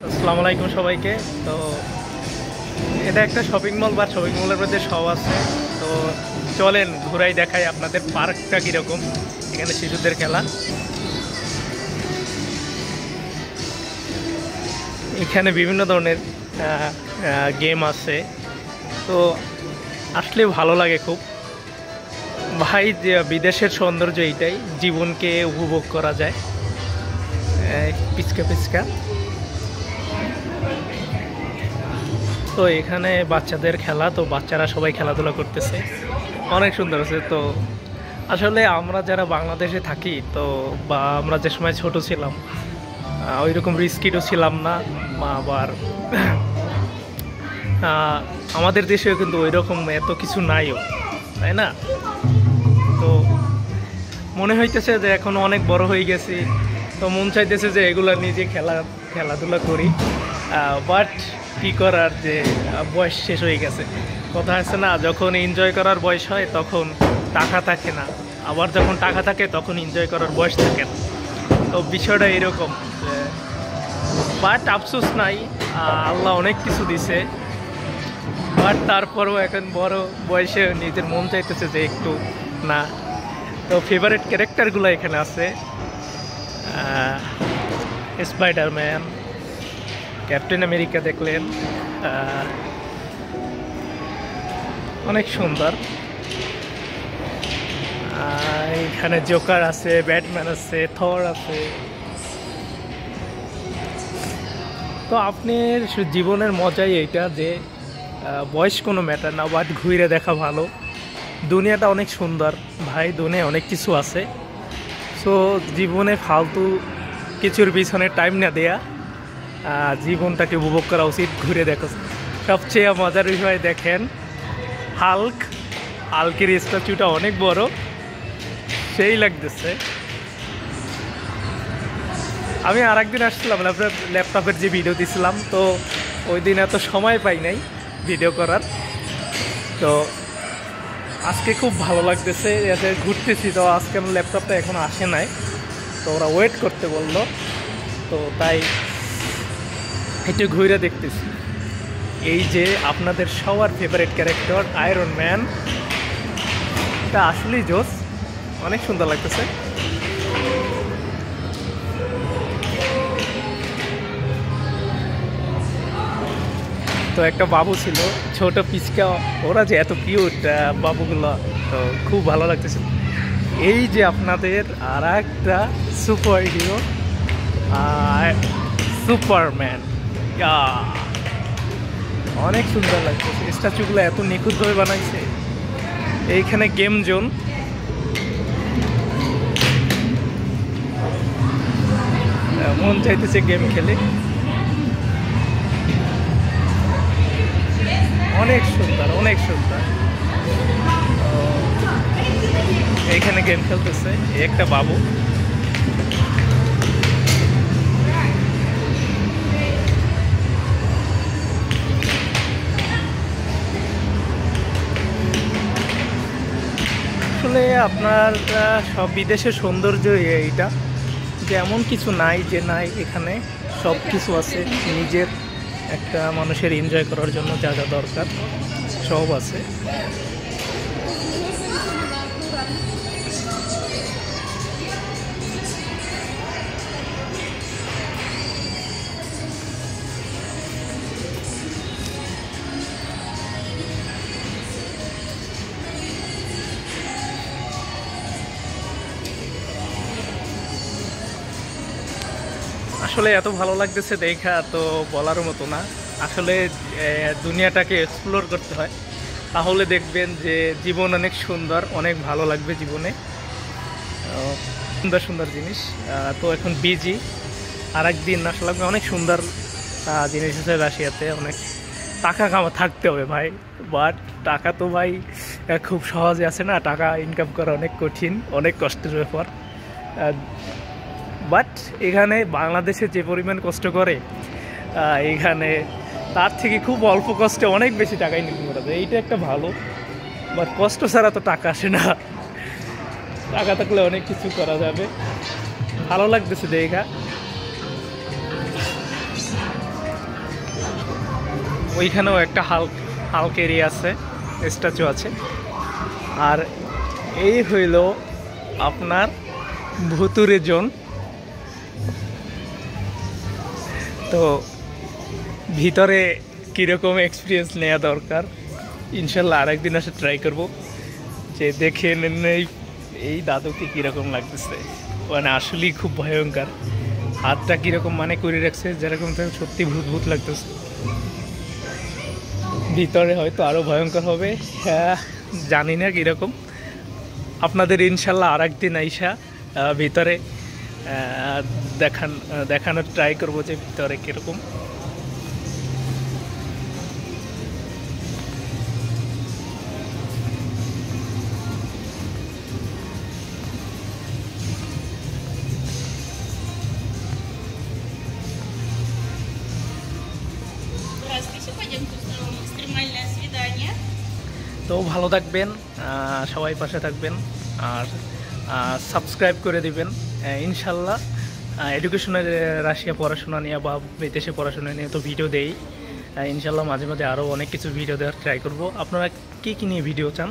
আসসালামু আলাইকুম সবাইকে। তো এটা একটা শপিং মল বা শপিং মলের মধ্যে সব আছে। তো চলেন ঘুরাই দেখাই আপনাদের পার্কটা কীরকম। এখানে শিশুদের খেলা, এখানে বিভিন্ন ধরনের গেম আছে। তো আসলে ভালো লাগে খুব ভাই, যে বিদেশের সৌন্দর্য এইটাই, জীবনকে উপভোগ করা যায় পিচকা পিচকা। তো এখানে বাচ্চাদের খেলা, তো বাচ্চারা সবাই খেলাধুলা করতেছে, অনেক সুন্দর আছে। তো আসলে আমরা যারা বাংলাদেশে থাকি, তো বা আমরা যে সময় ছোট ছিলাম ওই রকম রিস্কিটও ছিলাম না, আবার আমাদের দেশেও কিন্তু ওই রকম এত কিছু নাইও, তাই না? তো মনে হইতেছে যে এখন অনেক বড় হয়ে গেছি, তো মন চাইতেছে যে এগুলা নিজে খেলাধুলা করি, বাট কী করার, যে বয়স শেষ হয়ে গেছে। কথা আছে না, যখন এনজয় করার বয়স হয় তখন টাকা থাকে না, আবার যখন টাকা থাকে তখন এনজয় করার বয়স থাকে না। তো বিষয়টা এরকম, বাট আফসোস নাই, আল্লাহ অনেক কিছু দিছে, বাট তারপরেও এখন বড় বয়সে নিজের মন চাইতেছে যে একটু না। তো ফেভারিট ক্যারেক্টারগুলো এখানে আছে, স্পাইডারম্যান, ক্যাপ্টেন আমেরিকা দেখলেন, অনেক সুন্দর। এখানে জোকার আছে, ব্যাটম্যান আছে, থর আছে। তো আপনার জীবনের মজাই এইটা যে বয়স কোনো ম্যাটার না, বাট ঘুরে দেখা ভালো। দুনিয়াটা অনেক সুন্দর ভাই, দুনিয়া অনেক কিছু আছে। সো জীবনে ফালতু কিছুর পিছনে টাইম না দেয়া, জীবনটাকে উপভোগ করা উচিত, ঘুরে দেখো। সবচেয়ে মজার বিষয় দেখেন, হাল্কের স্ট্যাচুটা অনেক বড়, সেই লাগতেছে। আমি আর একদিন আসছিলাম ল্যাপটপের যে ভিডিও দিছিলাম, তো ওই দিন এত সময় পাই নাই ভিডিও করার। তো আজকে খুব ভালো লাগতেছে, এতে ঘুরতেছি। তো আজকে আমার ল্যাপটপটা এখন আসে নাই, তো ওরা ওয়েট করতে বললো, তো তাই একটু ঘুরে দেখতেছি। এই যে আপনাদের সবার ফেভারিট ক্যারেক্টার আয়রন ম্যান, এটা আসলেই জোস, অনেক সুন্দর লাগতেছে। তো একটা বাবু ছিল, ছোট পিচকা, ওরা যে এত কিউট বাবুগুলো, তো খুব ভালো লাগতেছে। এই যে আপনাদের আর একটা সুপার হিরো, সুপারম্যান, অনেক সুন্দর লাগতেছে। স্ট্যাচুগুলো এত নিখুঁতভাবে বানাইছে। এইখানে গেম জোন, মন চাইতেছে গেম খেলে, অনেক সুন্দর, অনেক সুন্দর। এইখানে গেম খেলতেছে একটা বাবু। আসলে আপনার সব বিদেশের সৌন্দর্য এইটা, যে এমন কিছু নাই যে নাই, এখানে সব কিছু আছে। নিজের একটা মানুষের এনজয় করার জন্য যা যা দরকার সব আছে। আসলে এত ভালো লাগতেছে দেখা, তো বলার মতো না। আসলে দুনিয়াটাকে এক্সপ্লোর করতে হয়, তাহলে দেখবেন যে জীবন অনেক সুন্দর, অনেক ভালো লাগবে জীবনে, সুন্দর সুন্দর জিনিস। তো এখন বিজি, আর একদিন আসলে অনেক সুন্দর জিনিস আছে রাশিয়াতে, অনেক টাকা থাকতে হবে ভাই। বাট টাকা তো ভাই খুব সহজে আসে না, টাকা ইনকাম করা অনেক কঠিন, অনেক কষ্টের ব্যাপার। বাট এখানে বাংলাদেশে যে পরিমাণ কষ্ট করে, এখানে তার থেকে খুব অল্প কষ্টে অনেক বেশি টাকা ইনকাম করা যায়, এইটা একটা ভালো। বাট কষ্ট ছাড়া তো টাকা আসে না, টাকা থাকলে অনেক কিছু করা যাবে। ভালো লাগতেছে দেখা। ওইখানেও একটা হাল্ক এরিয়া আছে, স্ট্যাচু আছে। আর এই হইল আপনার ভুতুরে জোন। তো ভিতরে কীরকম এক্সপিরিয়েন্স নেওয়া দরকার, ইনশাল্লাহ আরেকদিন আসে ট্রাই করব, যে দেখে নেই এই দাদুকে কীরকম লাগতেছে। মানে আসলেই খুব ভয়ঙ্কর, হাতটা কীরকম মানে করে রাখছে, যেরকম সত্যি ভূত ভূত লাগতেছে। ভিতরে হয়তো আরও ভয়ঙ্কর হবে, হ্যাঁ জানি না কীরকম। আপনাদের ইনশাল্লাহ আরেকদিন আইসা ভিতরে দেখানোর ট্রাই করবো যে ভিতরে কীরকম। Здравствуйте, пойдемте устроим экстремальное свидание. তো ভালো থাকবেন, সবাই পাশে থাকবেন, আর সাবস্ক্রাইব করে দিবেন। ইনশাল্লাহ এডুকেশনের রাশিয়া পড়াশোনা নিয়ে বা বিদেশে পড়াশোনা নিয়ে তো ভিডিও দেই। ইনশাল্লাহ মাঝে মাঝে আরও অনেক কিছু ভিডিও দেওয়ার ট্রাই করব। আপনারা কী কী নিয়ে ভিডিও চান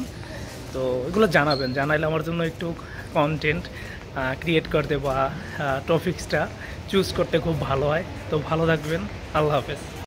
তো এগুলো জানাবেন, জানাইলে আমার জন্য একটু কন্টেন্ট ক্রিয়েট করতে বা টপিক্সটা চুজ করতে খুব ভালো হয়। তো ভালো থাকবেন, আল্লাহ হাফেজ।